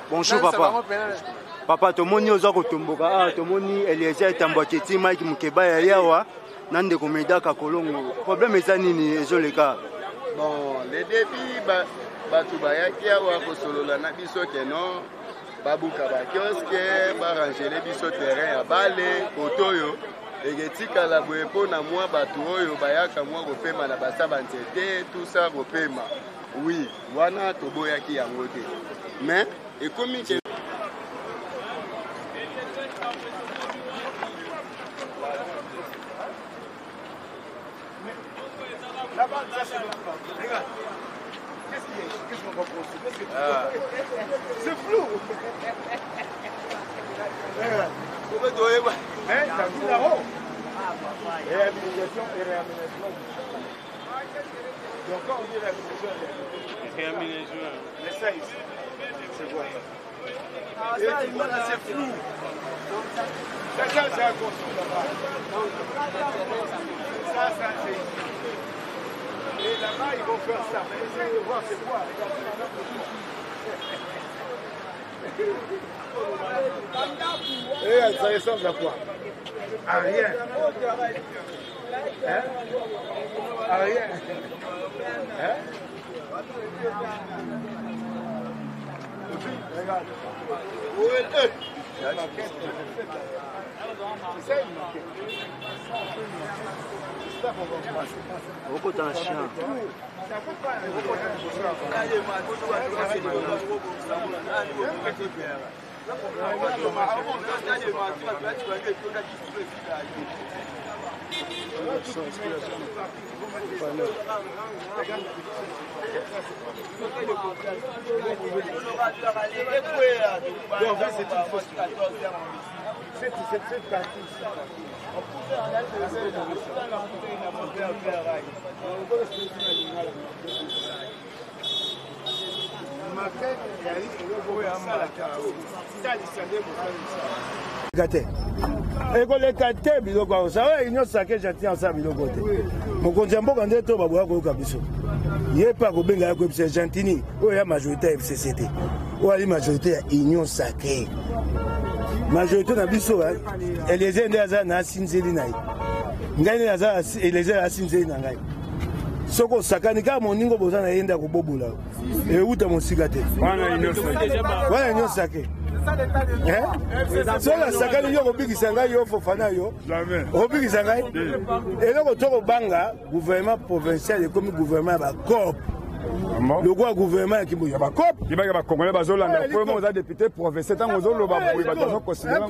Bonjour papa. Papa, tout le monde est au Tomboka, tout le monde est à Mbaketi, Mike Mukeba, Yawa, Nande Komeda, Kakolongo. Le problème est ça, Nini, le cas. Bon, les défis, Batubaya, Kiawa, Kosolola, Nabiso, Kenon, Babouka, Kioske, Baranger, les Bisso terrain, à Balé, Kotoyo, et Getika, la Bouepo, Namua, Batuoyo, Bayaka, moi, Ropema, la Bassa, Bantete, tout ça, Ropema. Oui, Wana, Toboyaki, Amote. Mais, et comme il c'est flou. Réhabilitation et réaménagement. Donc quand on dit réhabilitation, mais ça ici, c'est quoi ça? C'est flou. Ça c'est un construit là-bas. Ça c'est ici. Et là-bas, ils vont faire ça. Mais essayez de voir c'est quoi. Et ça ressemble à quoi? À rien. Hein? À rien. Hein? Regarde. Où est-ce? C'est ça une maquette. Beaucoup d'un chien. Cette partie ici. On pouvait en aller majorité na biso Eliezer nde aza na asinzeli na ye ngai nde aza Eliezer asinzeli na ngai soko osakani kaka moningo boza na ye nde akobobola euta mosika te wana nyonso ake soki asakani yo kobikisa ngai yo Fofana yo okobikisa ngai eloko tokobanga gouvernement provincial ekomi gouvernement ya bacope. Le quoi gouvernement qui bouge pas cop il va congolais bazolanda pour moi député provincial tant ozolo ba boye bato considérer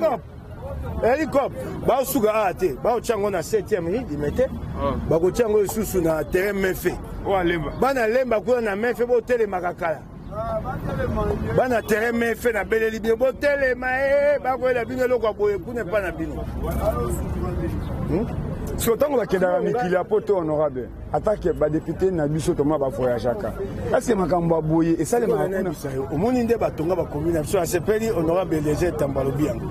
cop ba suga ate ba ochango na 7e minute dimete ba ko chango susu na terrain mefe o alemba bana lemba ko na mefe bo tele makakala bana terrain mefe na beleli bi bo tele ma ba ko la bino lokwa boye kuna pa na bino si autant que la mikili a poto honorable attaque ba député na biso toma ba voyagaka est-ce que makambo boye et ça les makuna au monde nde batonga ba commune na biso asepeli honorable Eliezer Tambalobi yango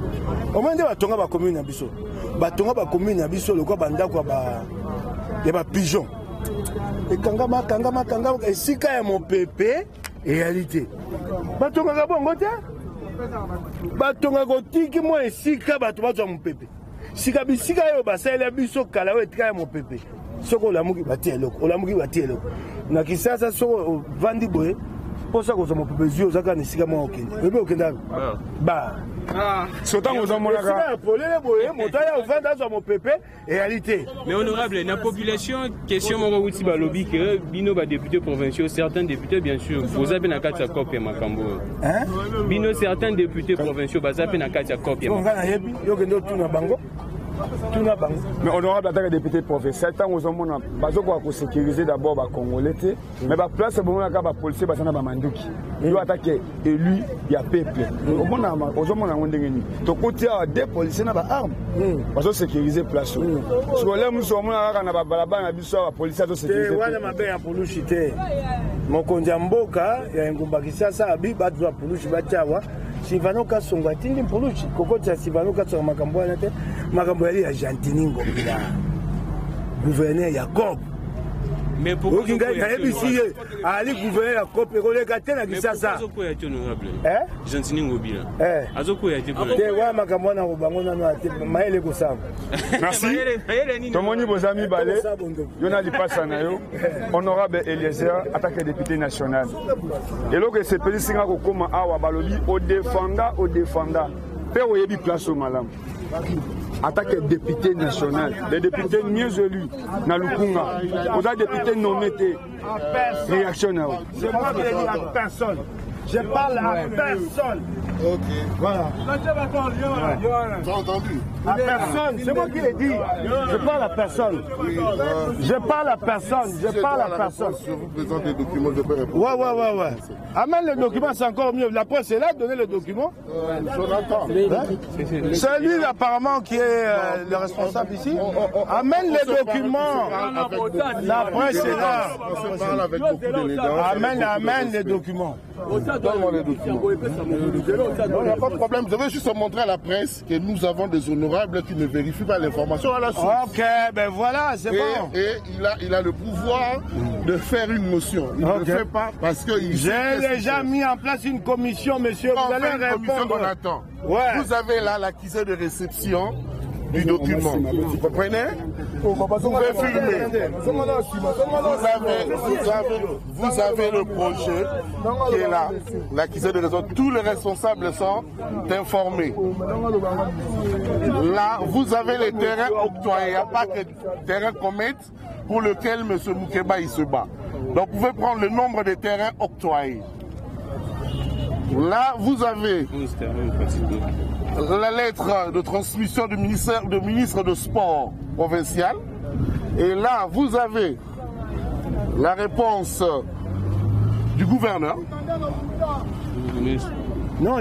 au monde batonga ba commune na biso batonga ba commune na biso lokwa bandako ba ya ba pigeon et kangama esika ya mon pépé réalité batonga bongo te batonga kotiki mo esika bato bazwa mon pépé sika bisika yo basalela biso kala oyo etika ya mopepe soko olamuki batie eloko na Kisasa soko vandi boye posa koza mopepe zio ozaka na esika mwa okende oyebi okende api ba sotango ozamonaka polele boye moto aya ovanda azwa mopepe réalité. Mais honorable, la population, question mon outil balobi que bino ba députés provinciaux, certains députés bien sûr, vous avez na kati ya copie makambo. Hein? Bino certains députés provinciaux bazape na kati ya copie. On va na yebi yo kendo tuna bango. Mais honorable attaque député provincial, tant aux hommes on sécuriser d'abord les Congolais, mais la place bon là les policiers basent na bamanduki. Il doit attaquer élu, il y a peuple. Aux hommes on a un dégât. Donc côté des policiers na ba armes, parce sécuriser place. Sur là nous sommes là na balaba na biso ba policiers to sécuriser. Wana mabe ya polushi te. Mokonzi mboka ya ngumba Kisasa abi batu wa polushi bachawa. Sivano Kasonga tindi polushi kokoti ya Sivano Kasonga makambo ya te. Makambo ya Gentini Ngobila gouverneur ya COP. Mais pourquoi vous allez gouverner la COP et regarder la Kisasa? Hein? Gentini Ngobila. Azoko ya te. Wa makambo na bango na maele ko sam. Merci. Tomoni bozami balé. Yona di passa na yo. Honorable Eliezer attaque député national. Et lorsque ce pays singa ko koma awa balobi au défenda. Pe oyebi place au malam. Attaque député national, les députés mieux élus, dans le Kunga. Vous avez députés nommés, réactionnaires. C'est moi qui ai dit à personne. Je parle à personne. Ok. Voilà. Tu as entendu? À personne. C'est moi qui l'ai dit. Je parle à personne. Je parle à personne. Je parle à personne. Je vous présente les documents, je peux répondre. Ouais. Amène les documents, c'est encore mieux. La presse est là, donnez les documents. Jonathan. C'est lui apparemment qui est le responsable ici. Amène les documents. La presse est là. On se parle avec beaucoup d'élégance. Amène les documents. Donne-moi les documents. Il n'y a pas de problème. Je veux juste montrer à la presse que nous avons des honorables qui ne vérifient pas l'information à la source. Ok, ben voilà, c'est bon. Et il a le pouvoir de faire une motion. Il ne le fait pas parce que... J'ai déjà mis en place une commission, monsieur. Vous allez répondre. Ouais. Vous avez là l'accusé de réception du document. Vous comprenez? Vous pouvez filmer. Vous avez le projet qui est là, l'accusé de raison. Tous les responsables sont informés. Là, vous avez les terrains octroyés. Il n'y a pas que terrain comète pour lequel M. Moukeba il se bat. Donc, vous pouvez prendre le nombre de terrains octroyés. Là, vous avez la lettre de transmission du ministre de Sport provincial. Et là, vous avez la réponse du gouverneur. Non,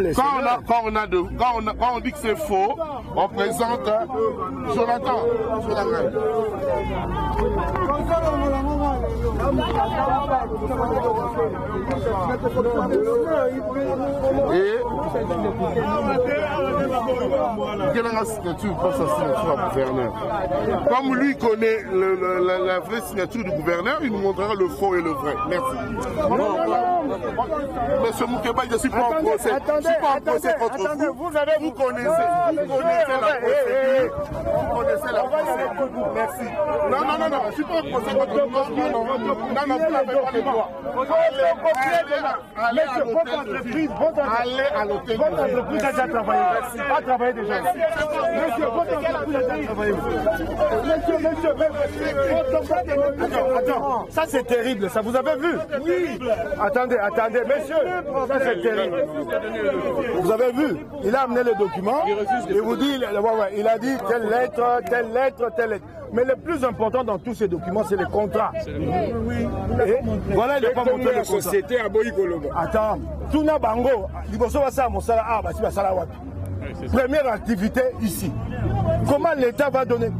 quand on dit que c'est faux, on présente Jonathan. Et quelle est la signature pour sa signature à gouverneur? Comme lui connaît la vraie signature du gouverneur, il nous montrera le faux et le vrai. Merci. Monsieur Moukeba, je ne suis pas en procès. Attendez, vous connaissez la procédure. Vous connaissez la procédure. Merci. Non, je ne suis pas en procès contre vous. Non, vous n'avez pas le droit. Allez à l'hôtel. Allez à l'hôtel. Votre entreprise a déjà travaillé. A travaillé déjà. Monsieur, votre entreprise a déjà travaillé. Monsieur, attends, ça c'est terrible, ça vous avez vu? Oui. Attendez, monsieur, ça c'est terrible. Vous avez vu, il a amené les documents, il vous dit, il a dit telle lettre. Mais le plus important dans tous ces documents, c'est les contrats. Et voilà, il n'a pas montré les sociétés à Boïgoloba. Attends, tout n'a bango, il faut savoir ça, mon salaire, première activité ici. Comment l'État va donner?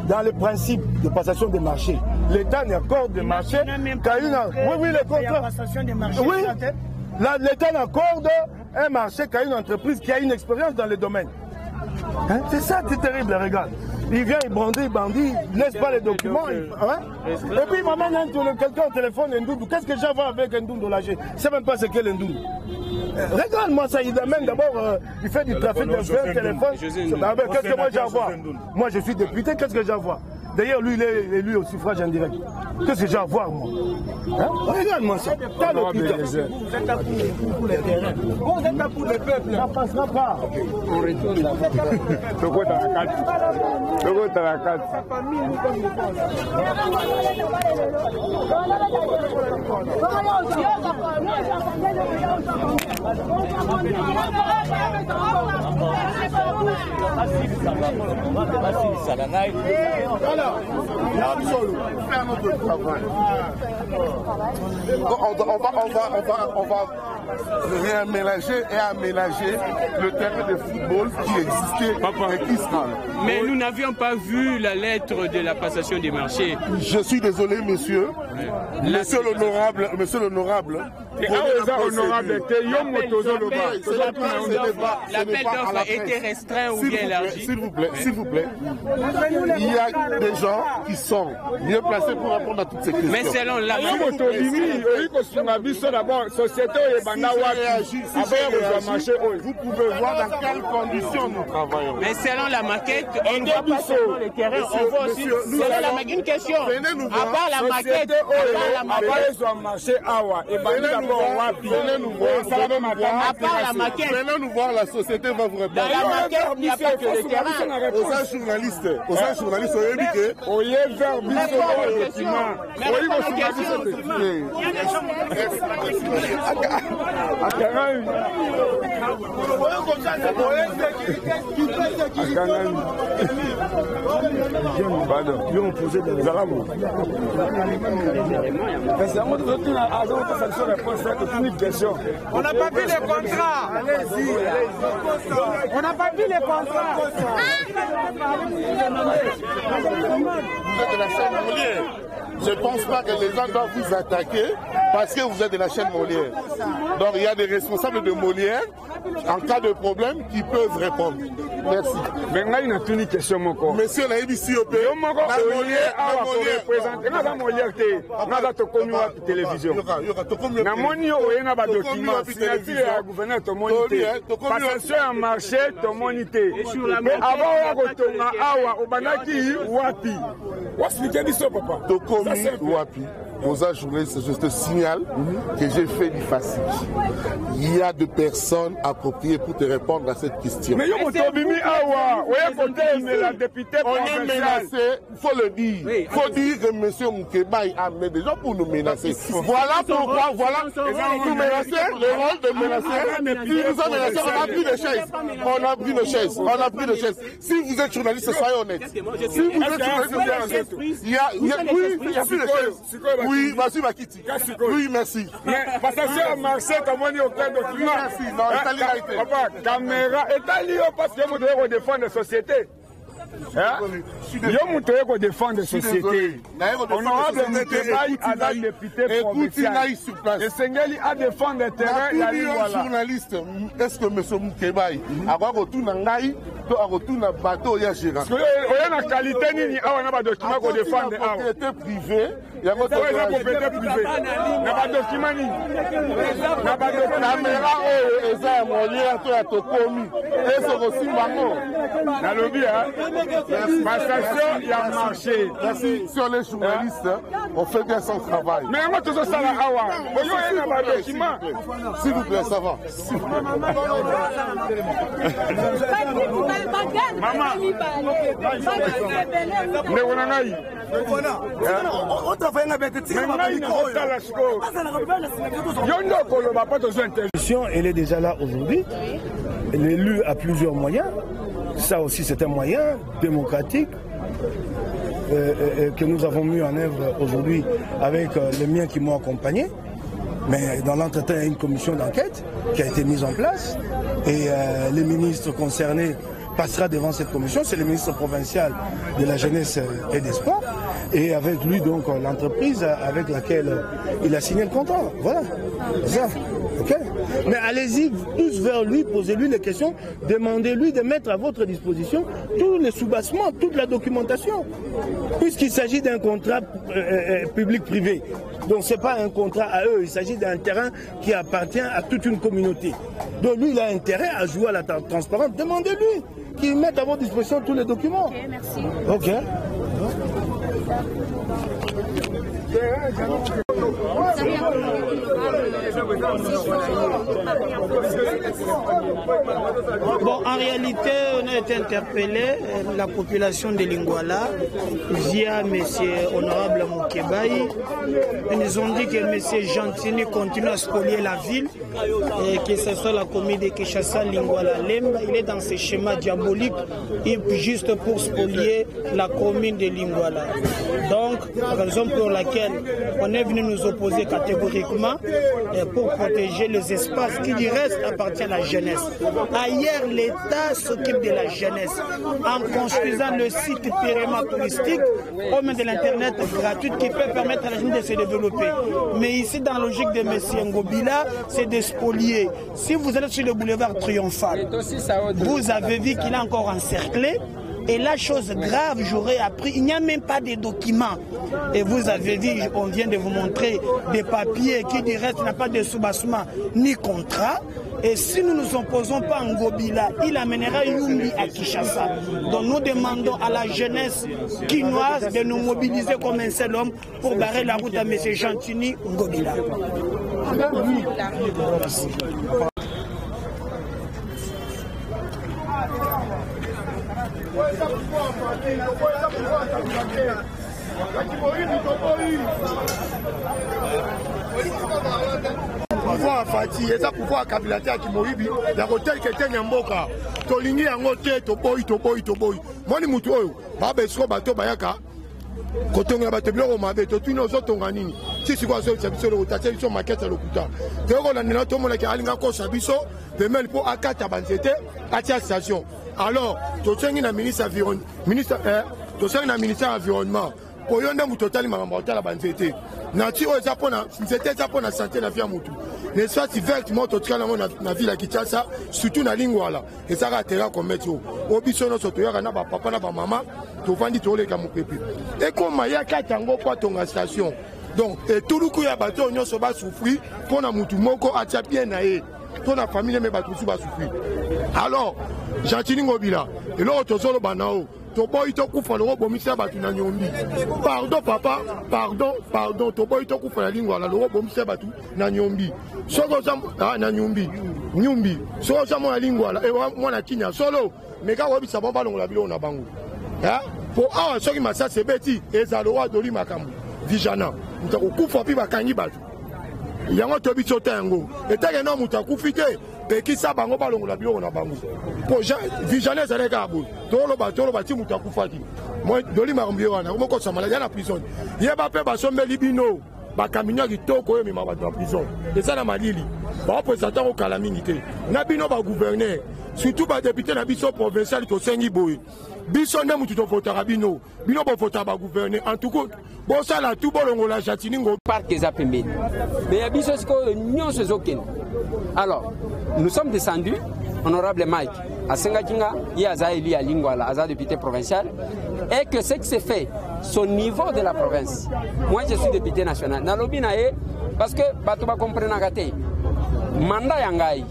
Dans le principe de passation des marchés, l'État n'accorde des marchés qu'à une... Oui, les contrats. Oui, l'État n'accorde un marché qu'à une entreprise qui a une expérience dans le domaine. Hein? C'est ça, c'est terrible, regarde. Il vient, il bandit, il laisse pas les documents. Hein? Et puis il m'amène quelqu'un au téléphone, Ndoundou. Qu'est-ce que j'ai à voir avec Ndoundou là? Je ne sais même pas ce qu'est Ndoundou. Regarde-moi ça, il amène d'abord, il fait du trafic de téléphone. Qu'est-ce que moi j'ai à voir? Moi je suis député, qu'est-ce que j'ai à voir? D'ailleurs, lui, il est élu au suffrage indirect. Qu'est-ce que j'ai à voir, moi? Hein? Regarde-moi ça. T'as le putain. Vous êtes là pour les terrains. Vous êtes là pour le peuple. Ça passera pas. On retourne là. Le gros dans la carte. Le gros dans la carte. On va réaménager et aménager le terrain de football qui existait et qui sera. Mais nous n'avions pas vu la lettre de la passation des marchés. Je suis désolé, monsieur. Monsieur l'honorable. L'appel d'offres a été restreint ou bien élargi. S'il vous plaît. Il y a des gens qui sont mieux placés pour répondre à toutes ces questions. Mais selon la vous pouvez voir dans quelles conditions nous travaillons. Mais selon la maquette, on ne voit pas seulement les terrains, on voit aussi. Une question. À part la maquette, venez nous voir, la société va vous répondre. Dans la maquette, il n'y a pas que les terrains. Aux journalistes, on a dit que on n'a pas vu les contrats. Allez-y. On n'a pas vu les contrats. Vous êtes de la chaîne Molière. Je ne pense pas que les gens doivent vous attaquer parce que vous êtes de la chaîne Molière. Donc il y a des responsables de Molière en cas de problème qui peuvent répondre. Merci. Monsieur Naïbi Siopé, aux journalistes, je te signale que j'ai fait du facile. Il y a des personnes appropriées pour te répondre à cette question. Mais on est menacé, il faut le dire. Il faut dire que M. Moukébaï a amené des gens pour nous menacer. Voilà pourquoi, nous menacer, le rôle de menacer. Il nous a menacé, on a pris des chaises. On a pris des chaises. Si vous êtes journaliste, soyez honnête. Si vous êtes journaliste, il y a plus de chaises. Oui, merci Makiti. Oui, merci. Mais passation à Marseille, comme on dit au cœur de document. Merci, non, Italie a été. Papa, caméra, Italie, parce que vous devez défendre la société. Yo moutoye ko défendre société. Honorable Moukébaï a la député provincial. Esengeli a défendre le terrain. Il y a un journaliste. Est-ce que M. Moukébaï a retourné en Naï, a retourné en bateau, il y a gérant. Il y a une qualité ni a un document qu'on défend. Propriété privée. Il y a une propriété privée. Il y a un document ni. Caméra eza Molière to ya tokomi. Et c'est aussi bango. Na lobby hein. Passation, il y a marché. Merci. Sur les journalistes, on fait bien son travail. Mais moi, tout ça, là, s'il vous plaît, ça va. Maman. Elle est déjà là aujourd'hui. L'élu a plusieurs moyens. Ça aussi, c'est un moyen démocratique que nous avons mis en œuvre aujourd'hui avec les miens qui m'ont accompagné. Mais dans l'entretemps, il y a une commission d'enquête qui a été mise en place et les ministres concernés passera devant cette commission. C'est le ministre provincial de la jeunesse et des sports et avec lui donc l'entreprise avec laquelle il a signé le contrat. Voilà. C'est ça. Okay. Mais allez-y tous vers lui, posez-lui les questions, demandez-lui de mettre à votre disposition tous les soubassements, toute la documentation. Puisqu'il s'agit d'un contrat public-privé. Donc ce n'est pas un contrat à eux, il s'agit d'un terrain qui appartient à toute une communauté. Donc lui, il a intérêt à jouer à la transparence. Demandez-lui qu'il mette à votre disposition tous les documents. Ok, merci. Ok. Bon, en réalité, on a été interpellé, la population de Lingouala, via M. Honorable Mokebaï. Ils nous ont dit que M. Gentini continue à spolier la ville, et que ce soit la commune de Kinshasa, Lingouala, Lemba. Il est dans ce schéma diabolique, juste pour spolier la commune de Lingouala. Donc, raison pour laquelle on est venu nous opposer catégoriquement pour protéger les espaces qui du reste appartiennent à la jeunesse. Ailleurs, l'État s'occupe de la jeunesse en construisant le site périmètre touristique au moins de l'Internet gratuit qui peut permettre à la jeunesse de se développer. Mais ici, dans la logique de M. Ngobila, c'est de spolier. Si vous allez sur le boulevard Triomphal, vous avez vu qu'il est encore encerclé. Et la chose grave, j'aurais appris, il n'y a même pas de documents. Et vous avez vu, on vient de vous montrer des papiers qui du reste n'a pas de soubassement ni contrat. Et si nous ne nous opposons pas à Ngobila, il amènera Yumbi à Kinshasa. Donc nous demandons à la jeunesse quinoise de nous mobiliser comme un seul homme pour barrer la route à M. Gentini Ngobila. Merci. Pouvoir Fati, et ça pouvoir Kabilate à Kimoribi, la hôtel qui était Nyamboka, Toligny en hôtel, Toboy. Moi, les moutons, Babesko, Bato Bayaka, Kotonga Bateblo, Mabeto, tous nos autres Tonganini. Si c'est quoi ça, c'est le rotation, ils sont maquettes à l'hôpital. Théo, la Nina Tomo, la Kalinga Kosabiso, de même pour Akata Banzete, à la station. Alors, tu as un ministre environnement. Pour y avoir un total de la banzete. Nature, c'était ça pour la santé de la vie à Moutou. Les soit vertement, tu as la ville à Kinshasa, surtout dans la ligne. Et ça va être comme météo. Au bisson, tu as un papa, un maman, tu vas dire que tu as un pépé. Et comme il y a 4 ans, tu as une station. Donc, tout le coup, il y a un bateau, on va souffrir pour la Moutou. Moko a bien naé. Pour la famille, mais bateau va souffrir. Alors, Gentini Ngobila, et là, tu as le banao. Pardon papa, pardon, Toboy Tokufa la lingua, la loi bombe sabatu, Nanyombi. Solo na Nyumbi, Solo Samo la lingua, et moi la Kenya, solo, mais quand on s'abonne pas dans la ville, on a bango. Pour un seul massa, c'est Betty, et ça le roi d'Oli Makamu, Vijana, nous avons coupé puis Bakani Batu. Il y a un tobi sotango, et t'as un homme où t'as coupé. Et qui ça bango balongo la bio on a bango pour Vijana ça les gars tolo bati mutaku fati moi doli marambio wana ko ko samala ya na prison ye ba pe ba sombe libino ba kaminya kitoko mi ma ba prison et ça na malili ba président au calamité na bino ba gouverneur surtout ba député na biso provincial to sengi boy biso na mutu to votera bino ba votera ba gouverneur en tout cas bon ça la tout bolongo la Gentini ngo parc des apembe mais ya biso ko nyonso zoken. Alors nous sommes descendus, honorable Mike, à Sengakinga, il y a Zaheli à Lingouala, à député provincial, et que ce qui s'est fait, son niveau de la province. Moi, je suis député national. Nalobi nae, parce que Batouba comprenne agate. Mandat yangai,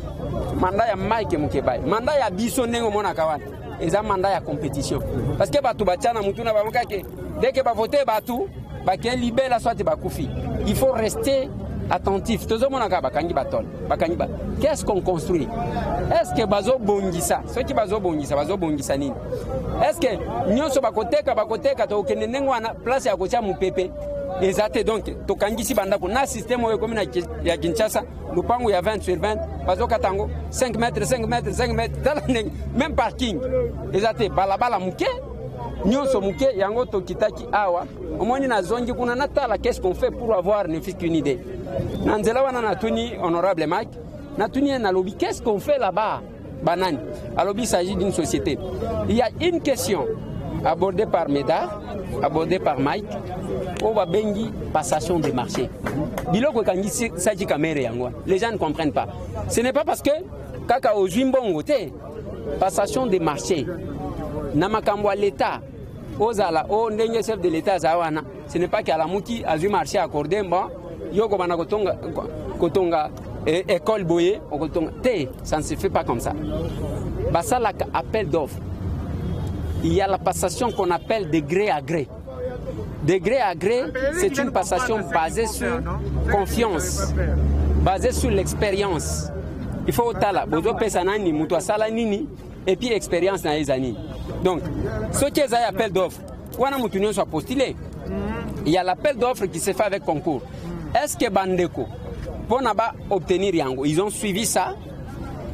mandat ya Mike Mukebai, mandat ya Bissonengo Monakawan, et ça mandat ya compétition. Parce que Batouba Tchana Mutuna Bamukake, dès que va voter Batou, Baké libère la soit Bakoufi. Il faut rester attentif. Qu'est-ce qu'on construit? Est-ce que bazo bongisa? Ceux qui bazo bongisa nini? Est-ce que nyonso bakoteka to kenenengo na place ya kocha mupepe? Exacte donc to kangisi banda ko na système oyo comme ya Kinshasa, lupango ya 20 sur 20, bazo katango 5 mètres, même parking. Exacte balabala muke. Nyonso muke yango to kitaki awa. Omoni na zongi kuna natala qu'est-ce qu'on fait pour avoir ne fût qu'une idée. Nanzela wana natuni honorable Mike, natuni na lobby qu'est-ce qu'on fait là-bas banane. À lobby il s'agit d'une société. Il y a une question. abordé par Médard, abordé par Mike, on va bengi passation des marchés. Biloko kangi saji kamere yango. Les gens ne comprennent pas. Ce n'est pas parce que kaka ojuimbongo te passation des marchés. Namakambo l'État, ozala o ndenge chef de l'État zawana. Ce n'est pas qu'à la mouki a du marché accordé bon yoko bana kotonga école boye okotonga te, ça ne se fait pas comme ça. Basa la appel d'offres. Il y a la passation qu'on appelle de gré à gré. De gré à gré, c'est une passation basée sur confiance, basée sur l'expérience. Il faut tala, bozo pesa nani, muto sala nini, et puis expérience na ezani. Donc, ce qui est appel d'offres, wana mutunyo soit postulé. Il y a l'appel d'offres qui se fait avec concours. Est-ce que Bandeko, pour obtenir yango, ils ont suivi ça?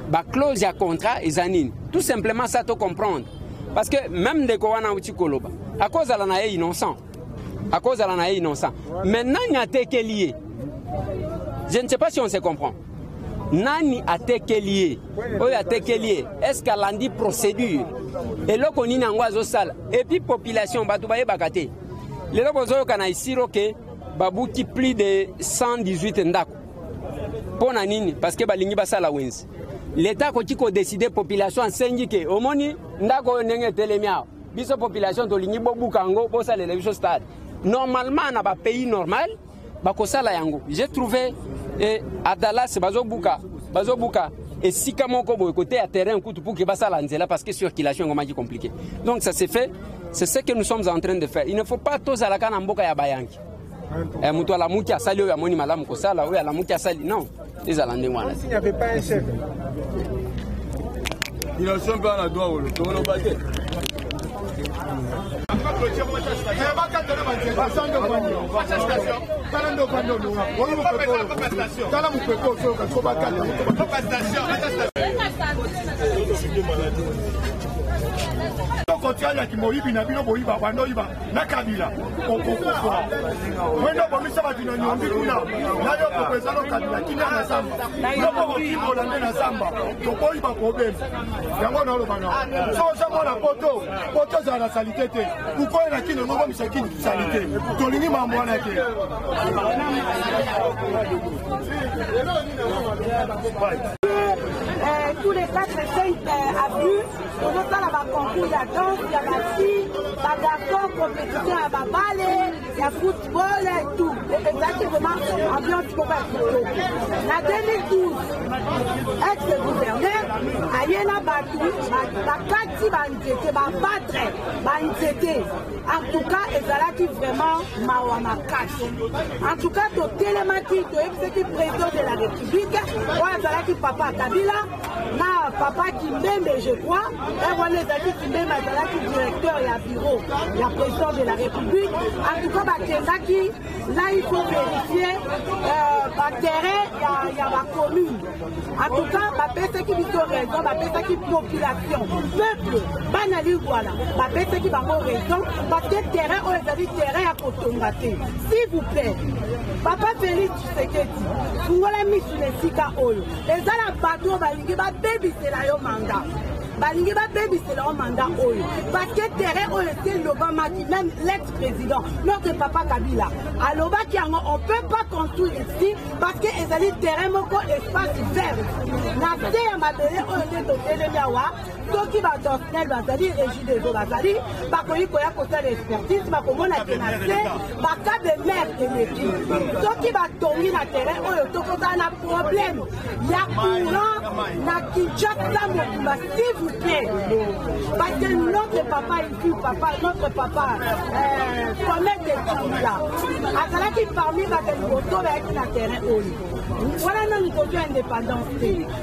Ba clause ya contrat ezanini. Tout simplement ça te comprendre. Parce que même de Kowana Utikoloba, à cause de l'anaïe innocent, à cause de l'anaïe innocent. Maintenant, il y a été lié. Je ne sais pas si on se comprend. Nani a été lié. Est-ce qu'elle a dit procédure? Et là, on y a un sale. Et puis, population, Batoubaye Bakate. Les gens qui ont ici, Babouki plus de 118 ndako. Pour Nanini, parce que Balingi Basala Wins. L'État a décidé population enseigner que au moni ndako nenge telemia biso population to lingi bobukango bosa le biso stade normalement na ba pays normal ba kosala yango. J'ai trouvé à Dallas bazobuka et si kamoko boy côté à terrain coup pour que basala nzela parce que circulation ngoma qui compliqué. Donc ça s'est fait, c'est ce que nous sommes en train de faire. Il ne faut pas tous ala kana mboka ya bayangi. Mutu ala muki asali ya moni malamu kosala ou ala muki asali non. Les Alandais. S'il n'y avait pas un chef. Il a son père à la doigt. Kotiala ki moyibi na bino boyiba bando yiba na kabila okokwa wendo bomisa batino nyombi kuna na yo popesano kabila kinya na samba no ko kimbo la na samba to boyiba problem yango na lo bana so sa mona poto za na salité te uko na kino no bomisa kini salité to lingi mambo na ke tous les 4 et 5 avenues, on va faire la concours, il y a danse, il y a la fille, la garçon, compétition, il y a la balle, il y a football et tout. Exactement, ambiance qu'on va faire. La 2012, ex-gouverneur, Ayena Batou, la Kati Banzete, Banzete. En tout cas, ils ont vraiment Mawama Kati. En tout cas, au télématique, au ex-président de la République, ils ont Papa Kabila, na Papa Kimbembe, je crois, et on les a dit Kimbembe, directeur et bureau, la président de la République. En tout cas, là, il faut vérifier le terrain, il y a la commune. En tout cas, la personne qui a raison, la personne qui population, peuple, banali voilà, la personne qui a raison, parce que terrain, on les a dit terrain à Kotongaté. S'il vous plaît, Papa Félix Tshisekedi, vous avez mis sur les Sika Oyo. Les ala bateau, balingi ba baby c'est la yo manga. Balingi ba baby c'est la yo manga Oyo. Parce que terrain Oyo c'est l'Obama qui même l'ex-président, notre Papa Kabila. À l'Oba qui on ne peut pas construire ici parce que les ali terrain moko espace vert. La terre m'a donné Oyo de Télemiawa. Ceux qui va danser, bazali régie des eaux bazali, bakoyi koya kosa l'expertise, bakomona kenase, baka de mer keneki. Ceux qui va tomber na terrain, oyo tokoza na problème. Ya courant na Kinshasa Mokimba, s'il vous plaît. Parce que notre papa ici, notre papa, connaît des gens là. Azala qui parmi bazali koto avec na terrain oyo. Voilà non niveau indépendance.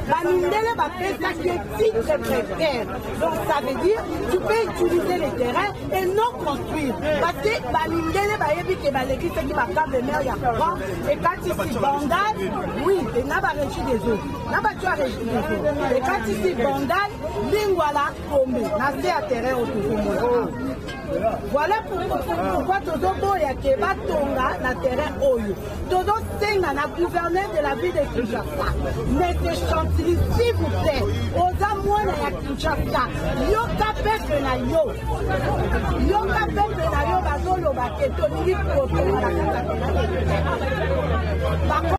Banindele va faire ça qui est titre préfère. Donc ça veut dire tu peux utiliser les terrains et non construire. Parce que Banindele va éviter que l'église qui va faire de mer, il y a courant. Et quand ici Bandal, oui, et n'a pas régi des eaux. N'a pas tu as régi des eaux. Et quand ici Bandal, Lingwala, tombé. N'a fait à terrain autour. Voilà pourquoi Todo Yakeba Tonga na terrain Oyo. Todo Senga na gouverneur de la ville de Kinshasa. Mais c'est chantier, s'il vous plaît. Aux amours na Kinshasa. Kinshasa yoka peuple na yo bazoloba ke tolingi kotonga na kati ya